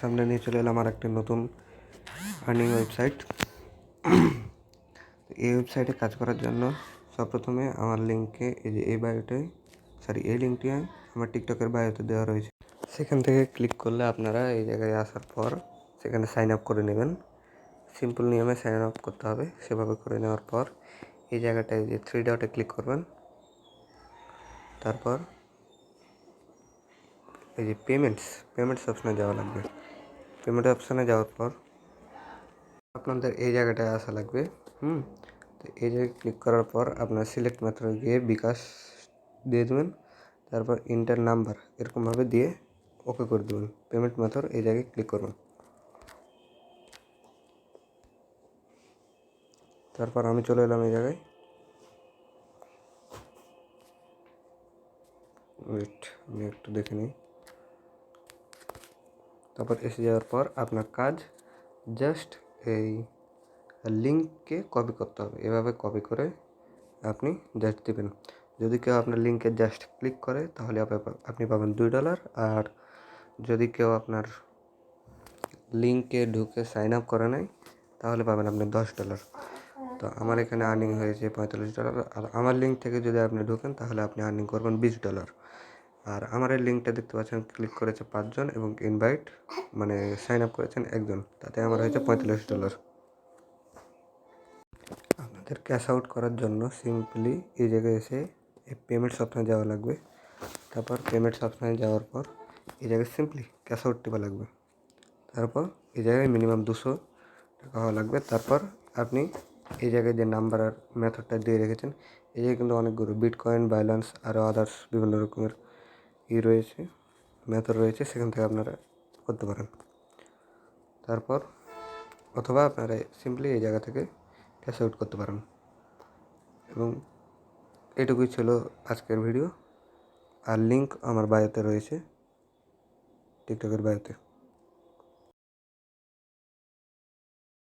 সামনে নিয়ে চলে এলাম আর একটা নতুন আর্নিং ওয়েবসাইট। এই ওয়েবসাইটে কাজ করার জন্য সবপ্রথমে আমার লিঙ্কে এই লিঙ্কটি আমার টিকটকের বায়োতে দেওয়া রয়েছে। সেখান থেকে ক্লিক করলে আপনারা এই জায়গায় আসার পর সেখানে সাইন আপ করে নেবেন। সিম্পল নিয়মে সাইন আপ করতে হবে। সেভাবে করে নেওয়ার পর এই জায়গাটায় যে 3 ডটে ক্লিক করবেন, তারপর এই যে পেমেন্টস অপশানে যাওয়া লাগবে। পেমেন্ট অপশানে যাওয়ার পর আপনাদের এই জায়গাটায় আসা লাগবে। তো এই জায়গায় ক্লিক করার পর আপনার সিলেক্ট মেথডে গিয়ে বিকাশ দিয়ে দেবেন, তারপর ইন্টার নাম্বার এরকমভাবে দিয়ে ওকে করে দেবেন। পেমেন্ট মেথড এই জায়গায় ক্লিক করবেন। তারপর আমি চলে এলাম এই জায়গায়। আমি একটু দেখে নিই। তারপর এসে যাওয়ার পর আপনার কাজ জাস্ট এই লিঙ্ককে কপি করতে হবে। এভাবে কপি করে আপনি জাস্ট দেবেন। যদি কেউ আপনার লিঙ্কে জাস্ট ক্লিক করে তাহলে আপনি পাবেন $2। আর যদি কেউ আপনার লিঙ্কে ঢুকে সাইন আপ করে নেয় তাহলে পাবেন আপনি $10। তো আমার এখানে আর্নিং হয়েছে $45। আর আমার লিঙ্ক থেকে যদি আপনি ঢুকেন তাহলে আপনি আর্নিং করবেন $20। আর আমার এই লিঙ্কটা দেখতে পাচ্ছেন ক্লিক করেছে 5 জন এবং ইনভাইট সাইন আপ করেছেন 1 জন, তাতে আমার হয়েছে $45। আপনাদের ক্যাশ আউট করার জন্য সিম্পলি এই জায়গায় এসে এই পেমেন্টস অপশানে যাওয়া লাগবে। তারপর পেমেন্টস অপশানে যাওয়ার পর এই জায়গায় সিম্পলি ক্যাশ আউট টিপা লাগবে। তারপর এই জায়গায় মিনিমাম $200 হওয়া লাগবে। তারপর আপনি এই জায়গায় যে নাম্বার আর মেথডটা দিয়ে রেখেছেন, এই জায়গায় কিন্তু অনেকগুলো বিটকয়েন, বাইন্যান্স আরও আদার্স বিভিন্ন রকমের মেথড রয়েছে, সেখান থেকে আপনারা করতে পারেন। তারপর অথবা আপনারা সিম্পলি এই জায়গা থেকে ক্যাশ আউট করতে পারেন। এবং এটুকুই ছিল আজকের ভিডিও। আর লিঙ্ক আমার বায়োতে রয়েছে, টিকটকের বায়োতে।